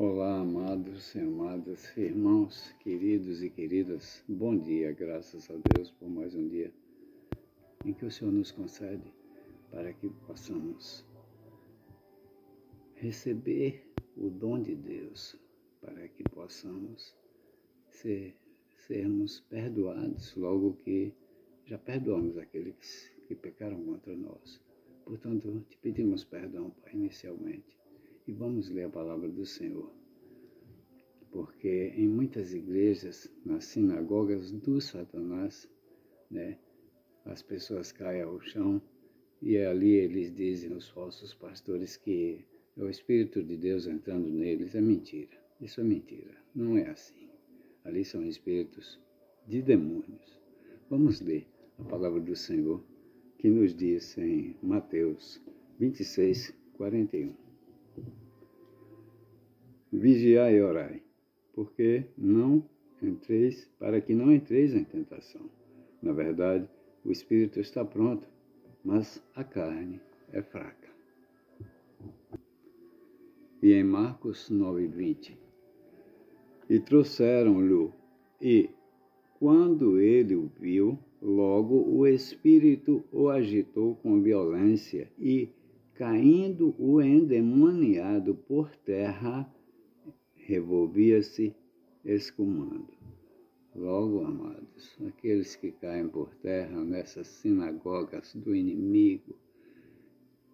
Olá, amados e amadas, irmãos, queridos e queridas, bom dia, graças a Deus por mais um dia em que o Senhor nos concede para que possamos receber o dom de Deus, para que possamos sermos perdoados, logo que já perdoamos aqueles que pecaram contra nós. Portanto, te pedimos perdão, Pai, inicialmente. E vamos ler a palavra do Senhor. Porque em muitas igrejas, nas sinagogas do Satanás, as pessoas caem ao chão e ali eles dizem, os falsos pastores, que é o Espírito de Deus entrando neles. É mentira. Isso é mentira. Não é assim. Ali são espíritos de demônios. Vamos ler a palavra do Senhor, que nos diz em Mateus 26, 41. Vigiai e orai, para que não entreis em tentação. Na verdade, o espírito está pronto, mas a carne é fraca. E em Marcos 9:20, e trouxeram-lhe, e, quando ele o viu, logo o espírito o agitou com violência, e, caindo o endemoniado por terra, revolvia-se escumando. Logo, amados, aqueles que caem por terra nessas sinagogas do inimigo,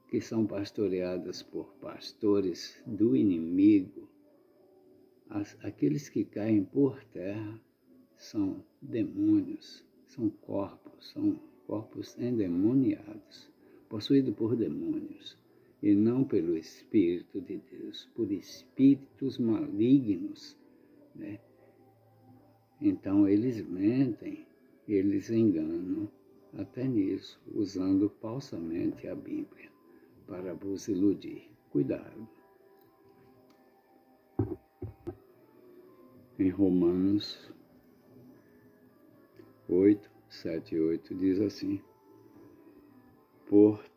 que são pastoreadas por pastores do inimigo, aqueles que caem por terra são demônios, são corpos endemoniados, possuídos por demônios, e não pelo Espírito de Deus, por espíritos malignos, Então eles mentem, eles enganam, até nisso, usando falsamente a Bíblia para vos iludir. Cuidado. Em Romanos 8, 7 e 8 diz assim: Porquanto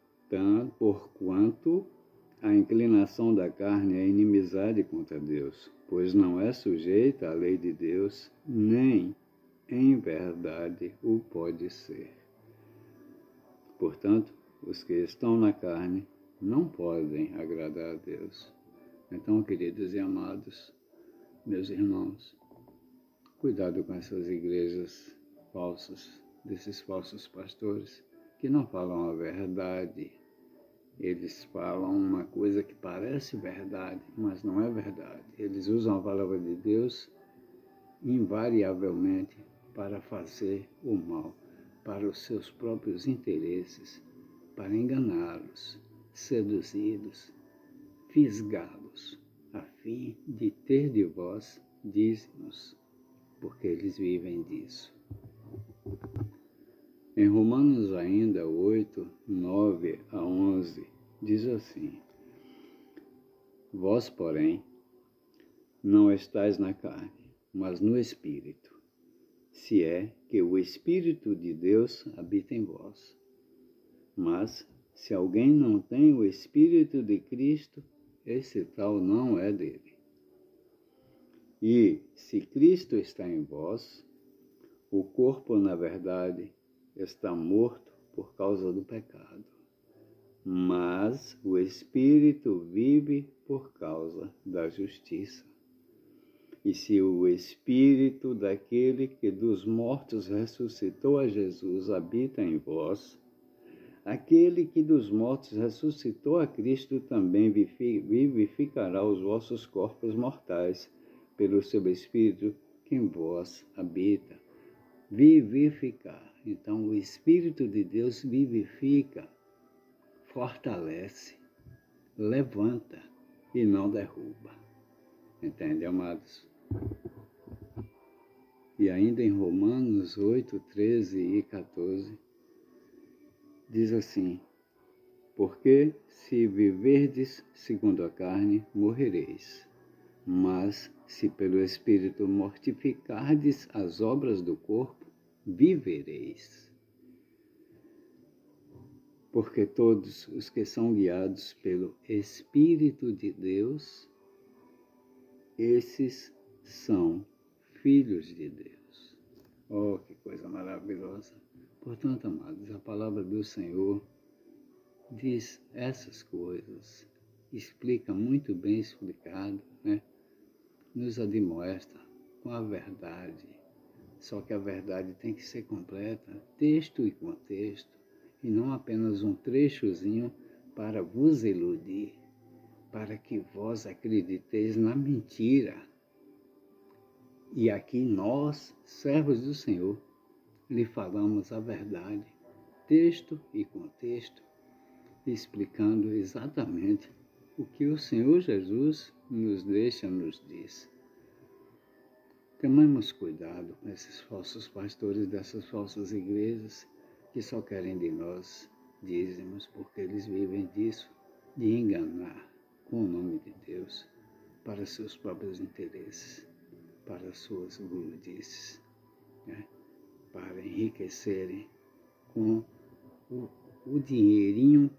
a inclinação da carne é inimizade contra Deus, pois não é sujeita à lei de Deus, nem em verdade o pode ser. Portanto, os que estão na carne não podem agradar a Deus. Então, queridos e amados, meus irmãos, cuidado com essas igrejas falsas, desses falsos pastores, que não falam a verdade. Eles falam uma coisa que parece verdade, mas não é verdade. Eles usam a palavra de Deus invariavelmente para fazer o mal, para os seus próprios interesses, para enganá-los, seduzi-los, fisgá-los, a fim de ter de vós dízimos, porque eles vivem disso. Em Romanos ainda 8, 9 a 11, diz assim: Vós, porém, não estáis na carne, mas no Espírito, se é que o Espírito de Deus habita em vós. Mas, se alguém não tem o Espírito de Cristo, esse tal não é dele. E, se Cristo está em vós, o corpo, na verdade, está morto por causa do pecado, mas o Espírito vive por causa da justiça. E se o Espírito daquele que dos mortos ressuscitou a Jesus habita em vós, aquele que dos mortos ressuscitou a Cristo também vivificará os vossos corpos mortais pelo seu Espírito que em vós habita. Vivificar. Então, o Espírito de Deus vivifica, fortalece, levanta e não derruba. Entende, amados? E ainda em Romanos 8, 13 e 14, diz assim: Porque se viverdes segundo a carne, morrereis. Mas se pelo Espírito mortificardes as obras do corpo, vivereis. Porque todos os que são guiados pelo Espírito de Deus esses são filhos de Deus. Oh, que coisa maravilhosa! Portanto, amados, a palavra do Senhor diz essas coisas, explica muito bem explicado, né? Nos admoesta com a verdade. Só que a verdade tem que ser completa, texto e contexto, e não apenas um trechozinho para vos iludir, para que vós acrediteis na mentira. E aqui nós, servos do Senhor, lhe falamos a verdade, texto e contexto, explicando exatamente o que o Senhor Jesus nos diz. Tomemos cuidado com esses falsos pastores dessas falsas igrejas que só querem de nós dízimos, porque eles vivem disso, de enganar com o nome de Deus para seus próprios interesses, para suas guludices, né? Para enriquecerem com o dinheirinho,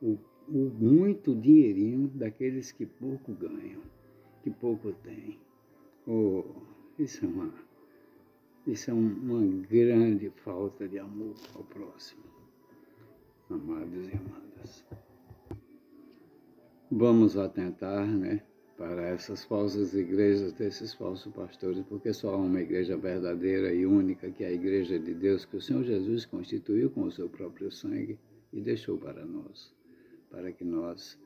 o muito dinheirinho daqueles que pouco ganham, que pouco têm. Oh, isso é uma grande falta de amor ao próximo, amados e amadas. Vamos atentar, né, para essas falsas igrejas desses falsos pastores, porque só há uma igreja verdadeira e única, que é a igreja de Deus, que o Senhor Jesus constituiu com o seu próprio sangue e deixou para nós, para que nós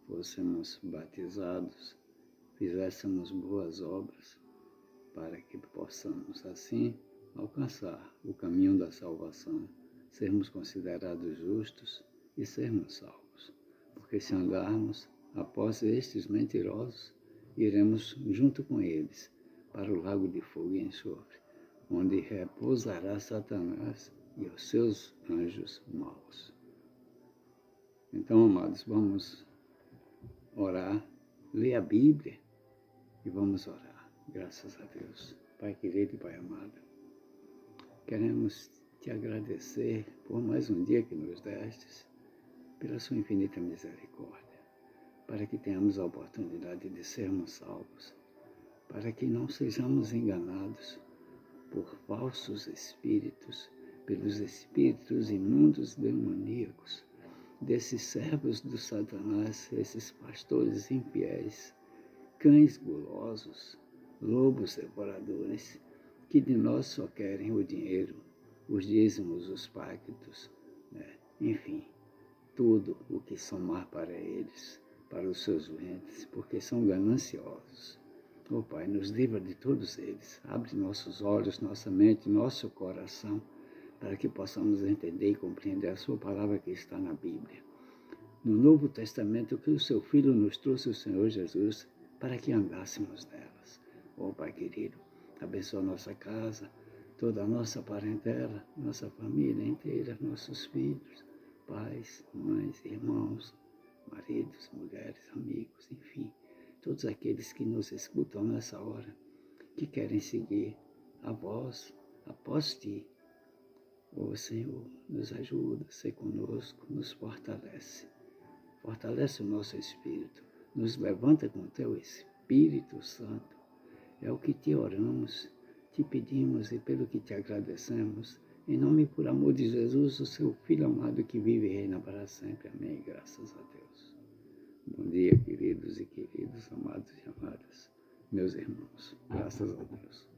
fôssemos batizados, fizéssemos boas obras, para que possamos, assim, alcançar o caminho da salvação, sermos considerados justos e sermos salvos. Porque se andarmos após estes mentirosos, iremos junto com eles para o lago de fogo e enxofre, onde repousará Satanás e os seus anjos maus. Então, amados, vamos orar, ler a Bíblia e vamos orar. Graças a Deus. Pai querido e Pai amado, queremos te agradecer por mais um dia que nos destes, pela sua infinita misericórdia, para que tenhamos a oportunidade de sermos salvos, para que não sejamos enganados por falsos espíritos, pelos espíritos imundos demoníacos, desses servos do Satanás, esses pastores infiéis, cães gulosos, lobos devoradores, que de nós só querem o dinheiro, os dízimos, os pactos, né? Enfim, tudo o que somar para eles, para os seus ventres, porque são gananciosos. Oh Pai, nos livra de todos eles, abre nossos olhos, nossa mente, nosso coração, para que possamos entender e compreender a sua palavra que está na Bíblia. No Novo Testamento que o seu Filho nos trouxe, o Senhor Jesus, para que andássemos nelas. Oh Pai querido, abençoa nossa casa, toda a nossa parentela, nossa família inteira, nossos filhos, pais, mães, irmãos, maridos, mulheres, amigos, enfim, todos aqueles que nos escutam nessa hora, que querem seguir a voz após ti. Oh Senhor, nos ajuda, se conosco, nos fortalece. Fortalece o nosso espírito, nos levanta com o teu Espírito Santo. É o que te oramos, te pedimos e pelo que te agradecemos. Em nome e por amor de Jesus, o seu Filho amado que vive e reina para sempre. Amém. Graças a Deus. Bom dia, queridos e queridas, amados e amadas, meus irmãos. Graças a Deus.